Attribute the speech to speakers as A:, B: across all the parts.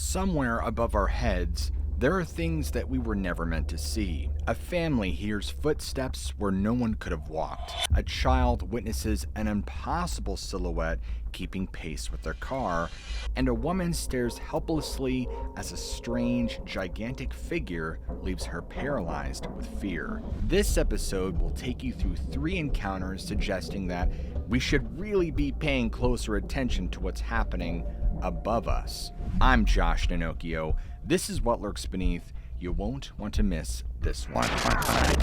A: Somewhere above our heads, there are things that we were never meant to see. A family hears footsteps where no one could have walked. A child witnesses an impossible silhouette keeping pace with their car. And a woman stares helplessly as a strange, gigantic figure leaves her paralyzed with fear. This episode will take you through 3 encounters suggesting that we should really be paying closer attention to what's happening above us. I'm Josh Ninocchio. This is What Lurks Beneath. You won't want to miss this one.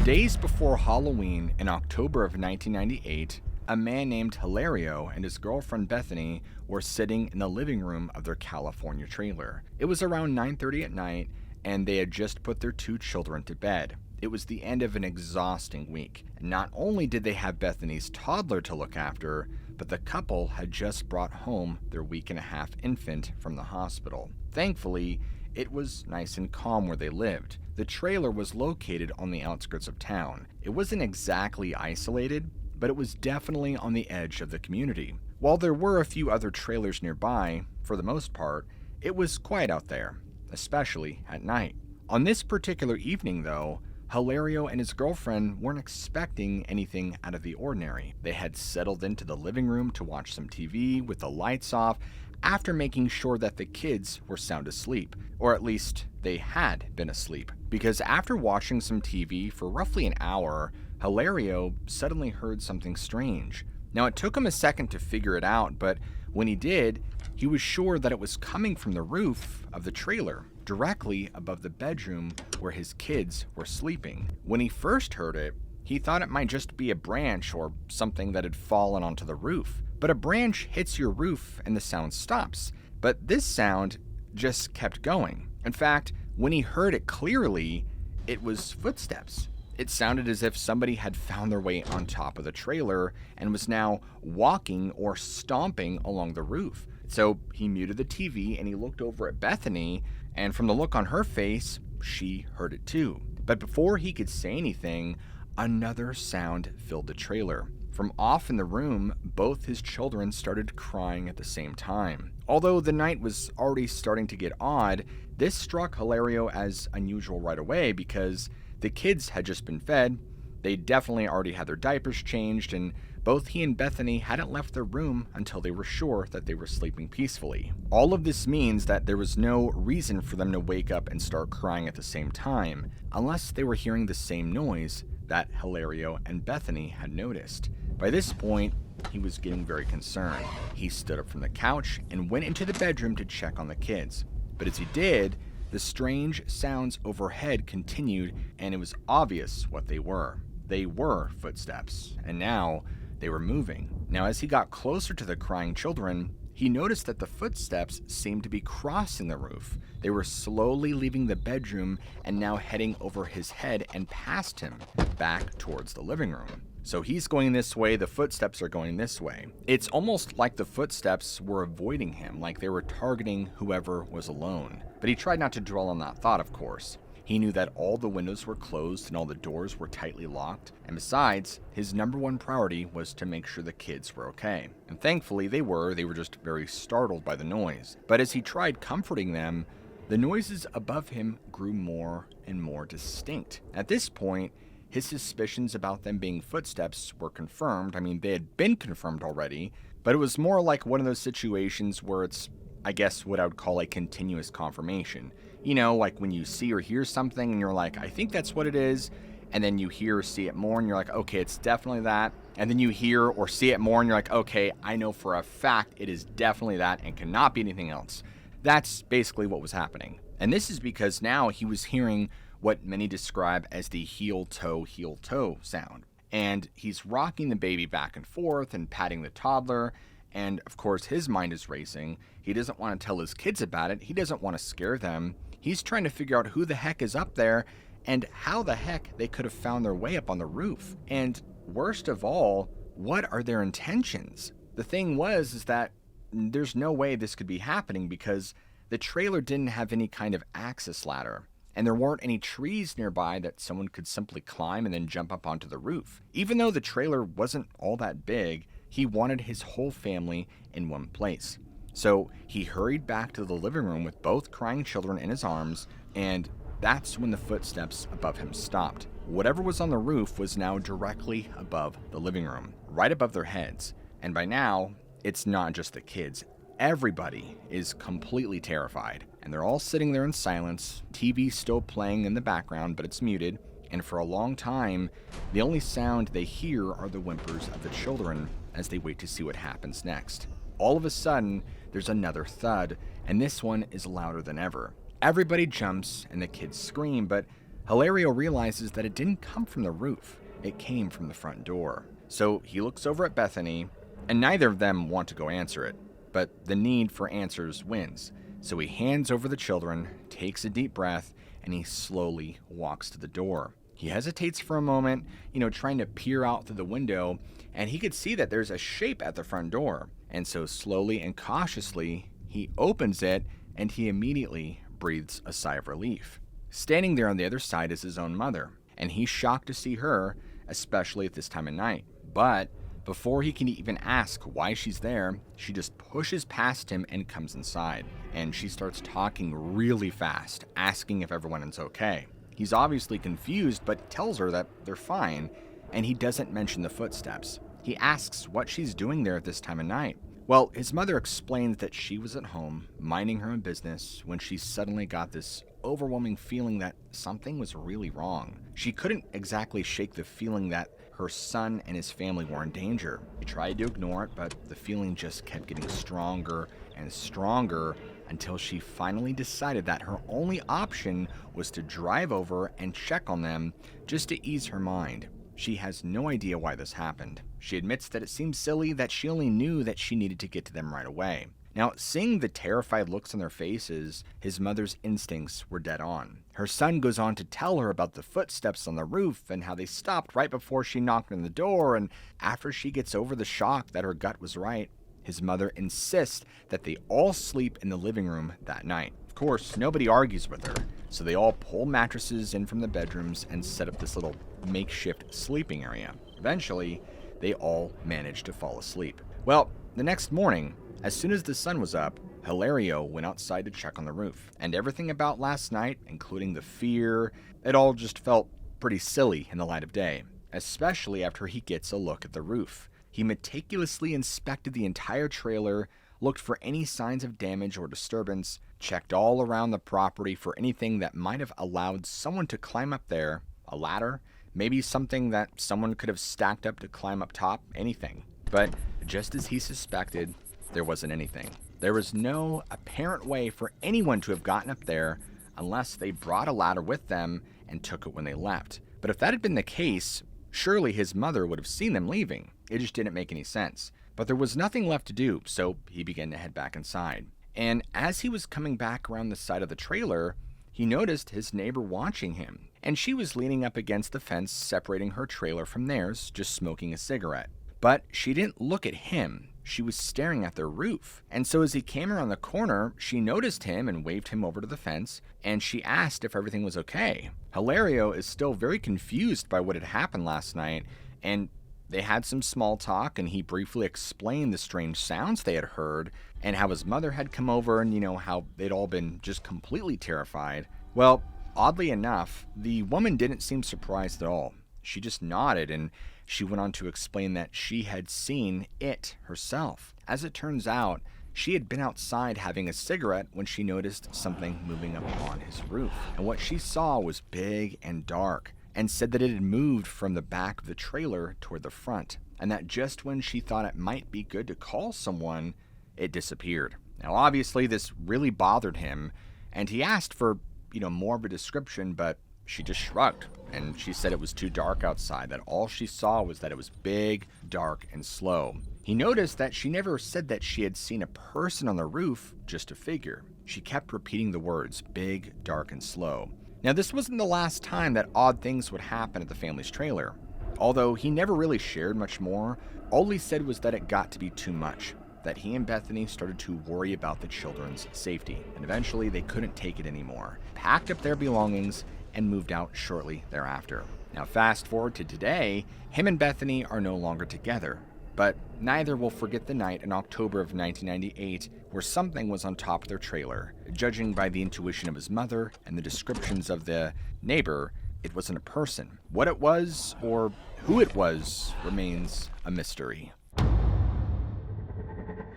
A: Days before Halloween in October of 1998, a man named Hilario and his girlfriend Bethany were sitting in the living room of their California trailer. It was around 9:30 at night, and they had just put their 2 children to bed. It was the end of an exhausting week. Not only did they have Bethany's toddler to look after, but the couple had just brought home their week-and-a-half infant from the hospital. Thankfully, it was nice and calm where they lived. The trailer was located on the outskirts of town. It wasn't exactly isolated, but it was definitely on the edge of the community. While there were a few other trailers nearby, for the most part, it was quiet out there, especially at night. On this particular evening, though, Hilario and his girlfriend weren't expecting anything out of the ordinary. They had settled into the living room to watch some TV with the lights off after making sure that the kids were sound asleep, or at least they had been asleep. Because after watching some TV for roughly an hour, Hilario suddenly heard something strange. Now, it took him a second to figure it out, but when he did, he was sure that it was coming from the roof of the trailer, directly above the bedroom where his kids were sleeping. When he first heard it, he thought it might just be a branch or something that had fallen onto the roof. But a branch hits your roof and the sound stops. But this sound just kept going. In fact, when he heard it clearly, it was footsteps. It sounded as if somebody had found their way on top of the trailer and was now walking or stomping along the roof. So he muted the TV and he looked over at Bethany, and from the look on her face, she heard it too. But before he could say anything, another sound filled the trailer. From off in the room, both his children started crying at the same time. Although the night was already starting to get odd, this struck Hilario as unusual right away because the kids had just been fed, they definitely already had their diapers changed, and both he and Bethany hadn't left their room until they were sure that they were sleeping peacefully. All of this means that there was no reason for them to wake up and start crying at the same time, unless they were hearing the same noise that Hilario and Bethany had noticed. By this point, he was getting very concerned. He stood up from the couch and went into the bedroom to check on the kids. But as he did, the strange sounds overhead continued, and it was obvious what they were. They were footsteps, and now they were moving. Now, as he got closer to the crying children, he noticed that the footsteps seemed to be crossing the roof. They were slowly leaving the bedroom and now heading over his head and past him, back towards the living room. So he's going this way, the footsteps are going this way. It's almost like the footsteps were avoiding him, like they were targeting whoever was alone. But he tried not to dwell on that thought, of course. He knew that all the windows were closed and all the doors were tightly locked. And besides, his number one priority was to make sure the kids were okay. And thankfully they were just very startled by the noise. But as he tried comforting them, the noises above him grew more and more distinct. At this point, his suspicions about them being footsteps were confirmed. I mean, they had been confirmed already, but it was more like one of those situations where it's, I guess, what I would call a continuous confirmation. You know, like when you see or hear something and you're like, I think that's what it is, and then you hear or see it more and you're like, okay, it's definitely that. And then you hear or see it more and you're like, okay, I know for a fact it is definitely that and cannot be anything else. That's basically what was happening. And this is because now he was hearing what many describe as the heel-toe sound. And he's rocking the baby back and forth and patting the toddler, and of course his mind is racing. He doesn't want to tell his kids about it. He doesn't want to scare them. He's trying to figure out who the heck is up there and how the heck they could have found their way up on the roof. And worst of all, what are their intentions? The thing is that there's no way this could be happening because the trailer didn't have any kind of access ladder. And there weren't any trees nearby that someone could simply climb and then jump up onto the roof. Even though the trailer wasn't all that big, he wanted his whole family in one place. So he hurried back to the living room with both crying children in his arms, and that's when the footsteps above him stopped. Whatever was on the roof was now directly above the living room, right above their heads. And by now, it's not just the kids. Everybody is completely terrified, and they're all sitting there in silence, TV still playing in the background, but it's muted, and for a long time, the only sound they hear are the whimpers of the children as they wait to see what happens next. All of a sudden, there's another thud, and this one is louder than ever. Everybody jumps, and the kids scream, but Hilario realizes that it didn't come from the roof. It came from the front door. So he looks over at Bethany, and neither of them want to go answer it. But the need for answers wins. So he hands over the children, takes a deep breath, and he slowly walks to the door. He hesitates for a moment, trying to peer out through the window, and he could see that there's a shape at the front door. And so slowly and cautiously, he opens it, and he immediately breathes a sigh of relief. Standing there on the other side is his own mother, and he's shocked to see her, especially at this time of night. But before he can even ask why she's there, she just pushes past him and comes inside. And she starts talking really fast, asking if everyone is okay. He's obviously confused, but tells her that they're fine, and he doesn't mention the footsteps. He asks what she's doing there at this time of night. Well, his mother explains that she was at home, minding her own business, when she suddenly got this overwhelming feeling that something was really wrong. She couldn't exactly shake the feeling that her son and his family were in danger. She tried to ignore it, but the feeling just kept getting stronger and stronger until she finally decided that her only option was to drive over and check on them just to ease her mind. She has no idea why this happened. She admits that it seems silly that she only knew that she needed to get to them right away. Now, seeing the terrified looks on their faces, his mother's instincts were dead on. Her son goes on to tell her about the footsteps on the roof and how they stopped right before she knocked on the door, and after she gets over the shock that her gut was right, his mother insists that they all sleep in the living room that night. Of course, nobody argues with her, so they all pull mattresses in from the bedrooms and set up this little makeshift sleeping area. Eventually, they all manage to fall asleep. Well, the next morning, as soon as the sun was up, Hilario went outside to check on the roof. And everything about last night, including the fear, it all just felt pretty silly in the light of day, especially after he gets a look at the roof. He meticulously inspected the entire trailer, looked for any signs of damage or disturbance, checked all around the property for anything that might have allowed someone to climb up there, a ladder, maybe something that someone could have stacked up to climb up top, anything. But just as he suspected, there wasn't anything. There was no apparent way for anyone to have gotten up there unless they brought a ladder with them and took it when they left. But if that had been the case, surely his mother would have seen them leaving. It just didn't make any sense. But there was nothing left to do, so he began to head back inside. And as he was coming back around the side of the trailer, he noticed his neighbor watching him. And she was leaning up against the fence separating her trailer from theirs, just smoking a cigarette. But she didn't look at him. She was staring at their roof. And so as he came around the corner, she noticed him and waved him over to the fence, and she asked if everything was okay. Hilario is still very confused by what had happened last night, and they had some small talk, and he briefly explained the strange sounds they had heard, and how his mother had come over, and how they'd all been just completely terrified. Well, oddly enough, the woman didn't seem surprised at all. She just nodded, and she went on to explain that she had seen it herself. As it turns out, she had been outside having a cigarette when she noticed something moving up on his roof. And what she saw was big and dark, and said that it had moved from the back of the trailer toward the front, and that just when she thought it might be good to call someone, it disappeared. Now, obviously, this really bothered him, and he asked for, more of a description, but she just shrugged, and she said it was too dark outside, that all she saw was that it was big, dark, and slow. He noticed that she never said that she had seen a person on the roof, just a figure. She kept repeating the words, big, dark, and slow. Now, this wasn't the last time that odd things would happen at the family's trailer. Although he never really shared much more, all he said was that it got to be too much, that he and Bethany started to worry about the children's safety, and eventually they couldn't take it anymore, packed up their belongings, and moved out shortly thereafter. Now, fast forward to today, him and Bethany are no longer together. But neither will forget the night in October of 1998 where something was on top of their trailer. Judging by the intuition of his mother and the descriptions of the neighbor, it wasn't a person. What it was, or who it was, remains a mystery.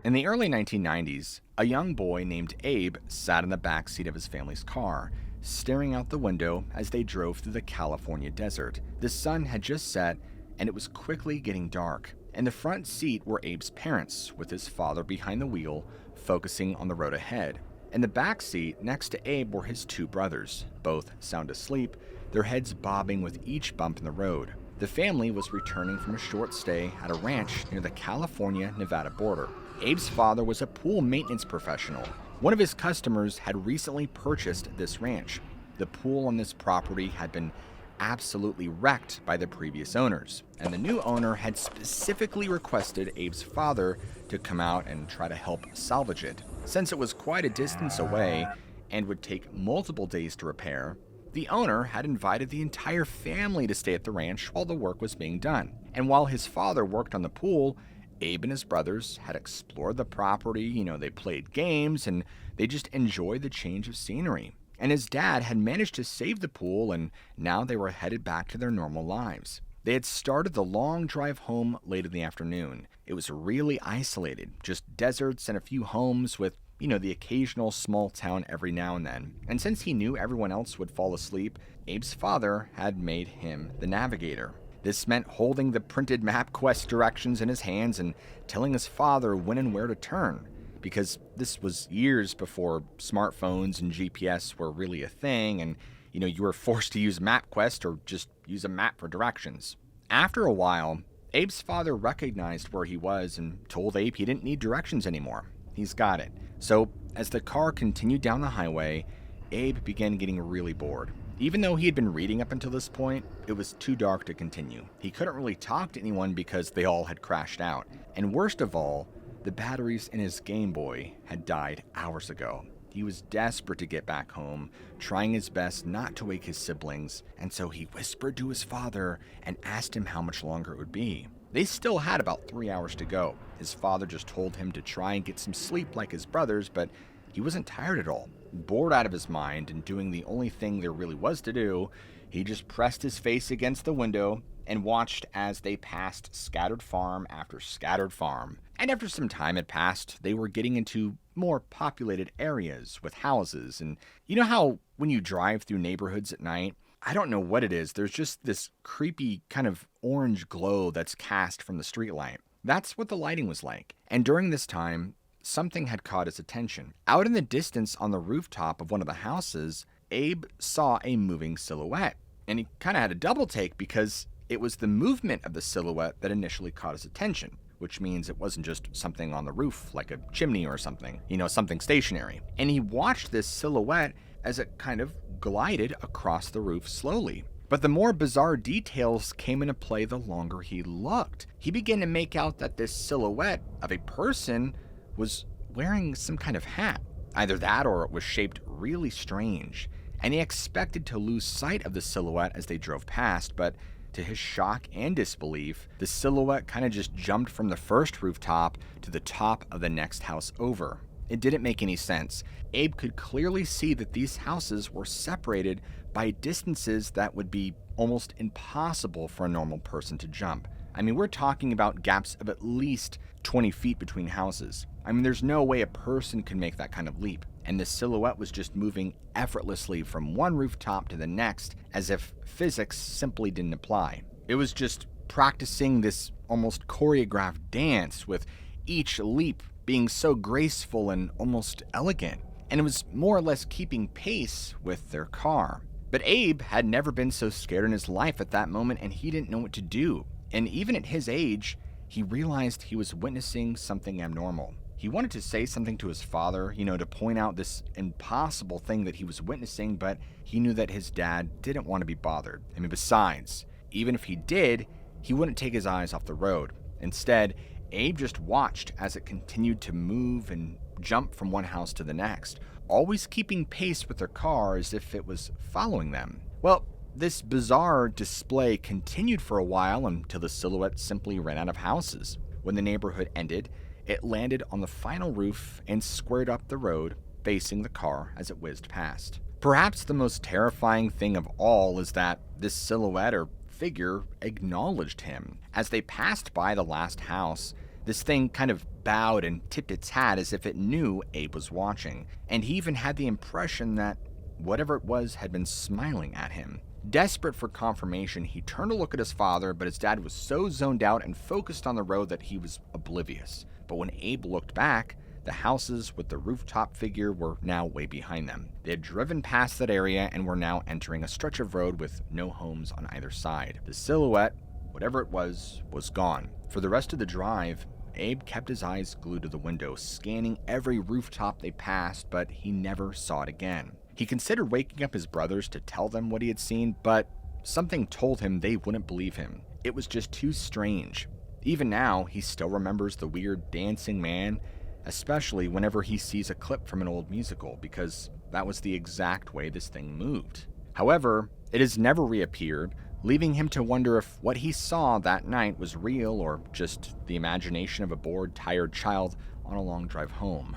A: In the early 1990s, a young boy named Abe sat in the back seat of his family's car, staring out the window as they drove through the California desert. The sun had just set, and it was quickly getting dark. In the front seat were Abe's parents, with his father behind the wheel, focusing on the road ahead. In the back seat, next to Abe, were his two brothers, both sound asleep, their heads bobbing with each bump in the road. The family was returning from a short stay at a ranch near the California-Nevada border. Abe's father was a pool maintenance professional. One of his customers had recently purchased this ranch. The pool on this property had been absolutely wrecked by the previous owners, and the new owner had specifically requested Abe's father to come out and try to help salvage it. Since it was quite a distance away and would take multiple days to repair, the owner had invited the entire family to stay at the ranch while the work was being done. And while his father worked on the pool, Abe and his brothers had explored the property, they played games, and they just enjoyed the change of scenery. And his dad had managed to save the pool, and now they were headed back to their normal lives. They had started the long drive home late in the afternoon. It was really isolated, just deserts and a few homes with, the occasional small town every now and then. And since he knew everyone else would fall asleep, Abe's father had made him the navigator. This meant holding the printed MapQuest directions in his hands and telling his father when and where to turn, because this was years before smartphones and GPS were really a thing, and you were forced to use MapQuest or just use a map for directions. After a while, Abe's father recognized where he was and told Abe he didn't need directions anymore. He's got it. So as the car continued down the highway, Abe began getting really bored. Even though he had been reading up until this point, it was too dark to continue. He couldn't really talk to anyone because they all had crashed out. And worst of all, the batteries in his Game Boy had died hours ago. He was desperate to get back home, trying his best not to wake his siblings, and so he whispered to his father and asked him how much longer it would be. They still had about 3 hours to go. His father just told him to try and get some sleep like his brothers, but he wasn't tired at all. Bored out of his mind and doing the only thing there really was to do, he just pressed his face against the window and watched as they passed scattered farm after scattered farm. And after some time had passed, they were getting into more populated areas with houses. And you know how when you drive through neighborhoods at night, I don't know what it is, there's just this creepy kind of orange glow that's cast from the streetlight. That's what the lighting was like. And during this time, something had caught his attention. Out in the distance on the rooftop of one of the houses, Abe saw a moving silhouette. And he kind of had a double take because it was the movement of the silhouette that initially caught his attention, which means it wasn't just something on the roof like a chimney or something, something stationary. And he watched this silhouette as it kind of glided across the roof slowly. But the more bizarre details came into play the longer he looked. He began to make out that this silhouette of a person was wearing some kind of hat. Either that or it was shaped really strange. And he expected to lose sight of the silhouette as they drove past, but to his shock and disbelief, the silhouette kind of just jumped from the first rooftop to the top of the next house over. It didn't make any sense. Abe could clearly see that these houses were separated by distances that would be almost impossible for a normal person to jump. I mean, we're talking about gaps of at least 20 feet between houses. I mean, there's no way a person could make that kind of leap. And the silhouette was just moving effortlessly from one rooftop to the next, as if physics simply didn't apply. It was just practicing this almost choreographed dance, with each leap being so graceful and almost elegant. And it was more or less keeping pace with their car. But Abe had never been so scared in his life at that moment, and he didn't know what to do. And even at his age, he realized he was witnessing something abnormal. He wanted to say something to his father, to point out this impossible thing that he was witnessing, but he knew that his dad didn't want to be bothered. I mean, besides, even if he did, he wouldn't take his eyes off the road. Instead, Abe just watched as it continued to move and jump from one house to the next, always keeping pace with their car as if it was following them. Well, this bizarre display continued for a while until the silhouette simply ran out of houses. When the neighborhood ended, it landed on the final roof and squared up the road, facing the car as it whizzed past. Perhaps the most terrifying thing of all is that this silhouette or figure acknowledged him. As they passed by the last house, this thing kind of bowed and tipped its hat as if it knew Abe was watching, and he even had the impression that whatever it was had been smiling at him. Desperate for confirmation, he turned to look at his father, but his dad was so zoned out and focused on the road that he was oblivious. But when Abe looked back, the houses with the rooftop figure were now way behind them. They had driven past that area and were now entering a stretch of road with no homes on either side. The silhouette, whatever it was gone. For the rest of the drive, Abe kept his eyes glued to the window, scanning every rooftop they passed, but he never saw it again. He considered waking up his brothers to tell them what he had seen, but something told him they wouldn't believe him. It was just too strange. Even now, he still remembers the weird dancing man, especially whenever he sees a clip from an old musical, because that was the exact way this thing moved. However, it has never reappeared, leaving him to wonder if what he saw that night was real or just the imagination of a bored, tired child on a long drive home.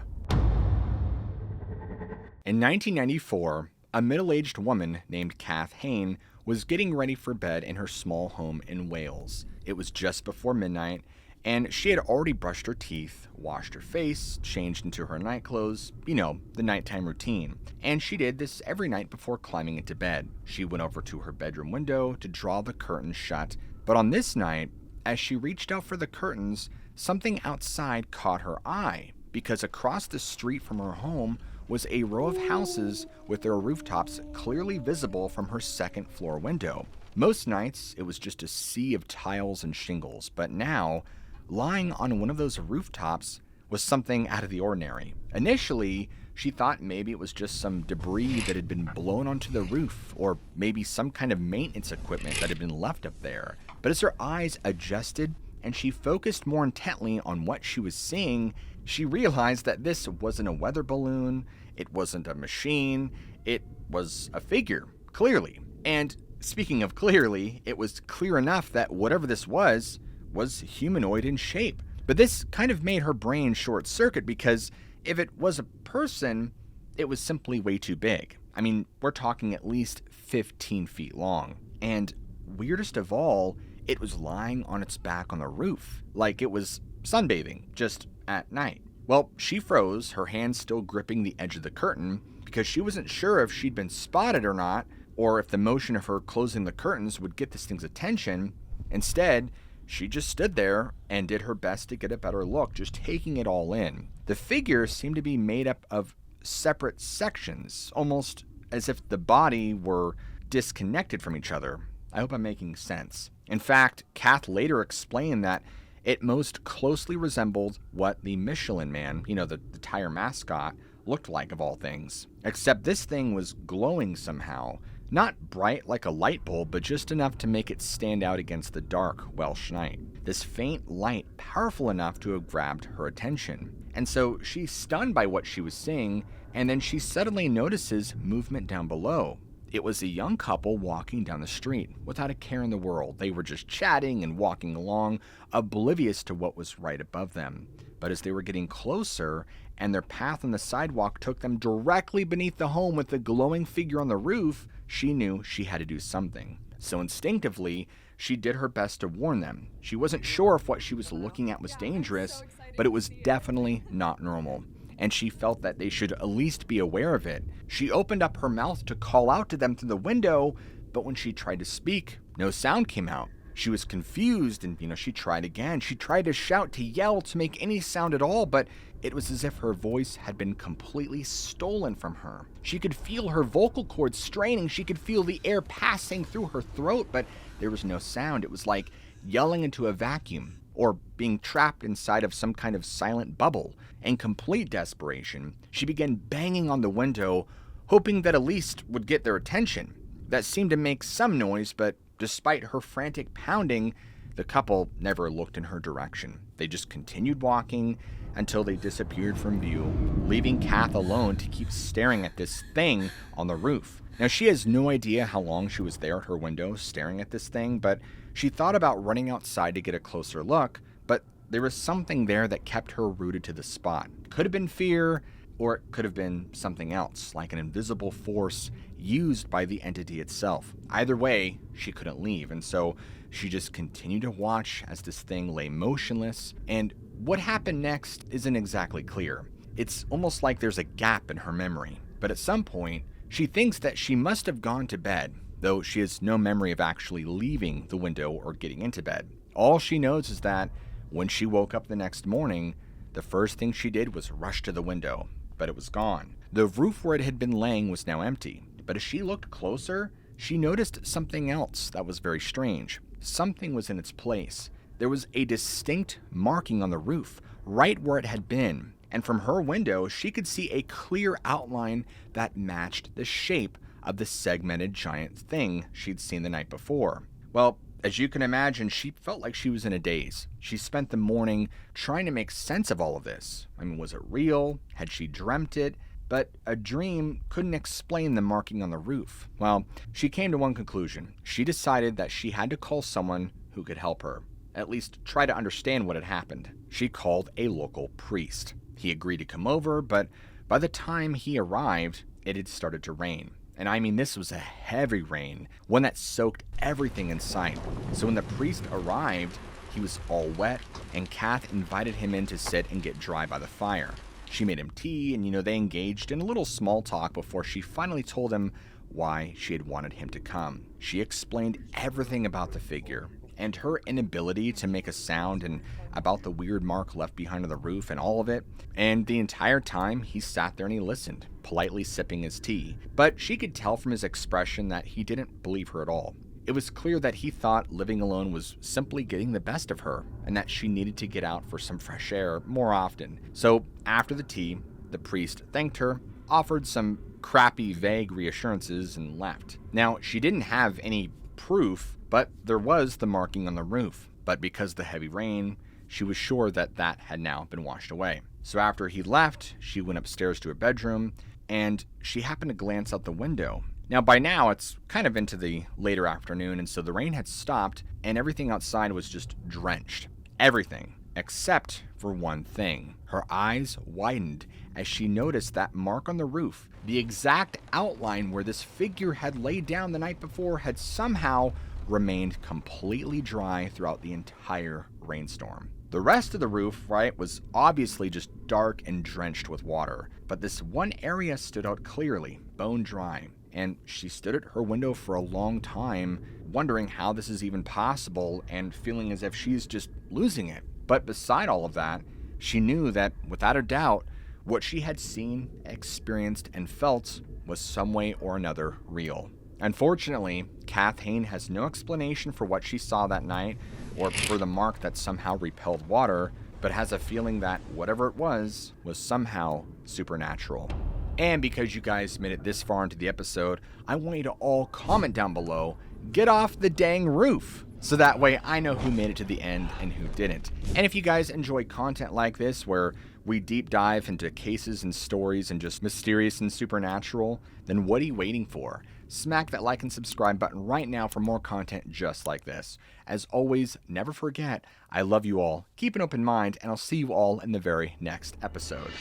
A: In 1994, a middle-aged woman named Kaths was getting ready for bed in her small home in Wales. It was just before midnight, and she had already brushed her teeth, washed her face, changed into her night clothes, the nighttime routine. And she did this every night before climbing into bed. She went over to her bedroom window to draw the curtains shut, but on this night, as she reached out for the curtains, something outside caught her eye, because across the street from her home was a row of houses with their rooftops clearly visible from her second floor window. Most nights, it was just a sea of tiles and shingles, but now, lying on one of those rooftops was something out of the ordinary. Initially, she thought maybe it was just some debris that had been blown onto the roof, or maybe some kind of maintenance equipment that had been left up there. But as her eyes adjusted and she focused more intently on what she was seeing, she realized that this wasn't a weather balloon, it wasn't a machine, it was a figure, clearly. And speaking of clearly, it was clear enough that whatever this was humanoid in shape. But this kind of made her brain short circuit, because if it was a person, it was simply way too big. I mean, we're talking at least 15 feet long. And weirdest of all, it was lying on its back on the roof, like it was sunbathing, just at night. Well, she froze, her hand still gripping the edge of the curtain, because she wasn't sure if she'd been spotted or not, or if the motion of her closing the curtains would get this thing's attention. Instead, she just stood there and did her best to get a better look, just taking it all in. The figure seemed to be made up of separate sections, almost as if the body were disconnected from each other. I hope I'm making sense. In fact, Kath later explained that it most closely resembled what the Michelin Man, the tire mascot, looked like of all things. Except this thing was glowing somehow. Not bright like a light bulb, but just enough to make it stand out against the dark Welsh night. This faint light powerful enough to have grabbed her attention. And so she's stunned by what she was seeing, and then she suddenly notices movement down below. It was a young couple walking down the street without a care in the world. They were just chatting and walking along, oblivious to what was right above them. But as they were getting closer, and their path on the sidewalk took them directly beneath the home with the glowing figure on the roof, she knew she had to do something. So instinctively, she did her best to warn them. She wasn't sure if what she was looking at was dangerous, but it was definitely not normal, and she felt that they should at least be aware of it. She opened up her mouth to call out to them through the window, but when she tried to speak, no sound came out. She was confused, and she tried again. She tried to shout, to yell, to make any sound at all, but it was as if her voice had been completely stolen from her. She could feel her vocal cords straining. She could feel the air passing through her throat, but there was no sound. It was like yelling into a vacuum, or being trapped inside of some kind of silent bubble. In complete desperation, she began banging on the window, hoping that at least would get their attention. That seemed to make some noise, but despite her frantic pounding, the couple never looked in her direction. They just continued walking until they disappeared from view, leaving Kath alone to keep staring at this thing on the roof. Now, she has no idea how long she was there at her window staring at this thing, but she thought about running outside to get a closer look, but there was something there that kept her rooted to the spot. Could have been fear, or it could have been something else, like an invisible force used by the entity itself. Either way, she couldn't leave, and so she just continued to watch as this thing lay motionless, and what happened next isn't exactly clear. It's almost like there's a gap in her memory, but at some point, she thinks that she must have gone to bed, though she has no memory of actually leaving the window or getting into bed. All she knows is that when she woke up the next morning, the first thing she did was rush to the window, but it was gone. The roof where it had been laying was now empty, but as she looked closer, she noticed something else that was very strange. Something was in its place. There was a distinct marking on the roof, right where it had been, and from her window, she could see a clear outline that matched the shape of the segmented giant thing she'd seen the night before. Well, as you can imagine, she felt like she was in a daze. She spent the morning trying to make sense of all of this. I mean, was it real? Had she dreamt it? But a dream couldn't explain the marking on the roof. Well, she came to one conclusion. She decided that she had to call someone who could help her, at least try to understand what had happened. She called a local priest. He agreed to come over, but by the time he arrived, it had started to rain. And I mean, this was a heavy rain, one that soaked everything in sight. So when the priest arrived, he was all wet, and Kath invited him in to sit and get dry by the fire. She made him tea, and they engaged in a little small talk before she finally told him why she had wanted him to come. She explained everything about the figure, and her inability to make a sound, and about the weird mark left behind on the roof and all of it. And the entire time, he sat there and he listened, politely sipping his tea. But she could tell from his expression that he didn't believe her at all. It was clear that he thought living alone was simply getting the best of her, and that she needed to get out for some fresh air more often. So after the tea, the priest thanked her, offered some crappy, vague reassurances, and left. Now, she didn't have any proof, but there was the marking on the roof. But because of the heavy rain, she was sure that that had now been washed away. So after he left, she went upstairs to her bedroom, and she happened to glance out the window. Now, by now, it's kind of into the later afternoon, and so the rain had stopped, and everything outside was just drenched. Everything, except for one thing. Her eyes widened as she noticed that mark on the roof. The exact outline where this figure had laid down the night before had somehow remained completely dry throughout the entire rainstorm. The rest of the roof, was obviously just dark and drenched with water, but this one area stood out clearly, bone dry, and she stood at her window for a long time, wondering how this is even possible and feeling as if she's just losing it. But beside all of that, she knew that, without a doubt, what she had seen, experienced, and felt was some way or another real. Unfortunately, Kath has no explanation for what she saw that night or for the mark that somehow repelled water, but has a feeling that whatever it was somehow supernatural. And because you guys made it this far into the episode, I want you to all comment down below, get off the dang roof, so that way I know who made it to the end and who didn't. And if you guys enjoy content like this, where we deep dive into cases and stories and just mysterious and supernatural, then what are you waiting for? Smack that like and subscribe button right now for more content just like this. As always, never forget, I love you all, keep an open mind, and I'll see you all in the very next episode.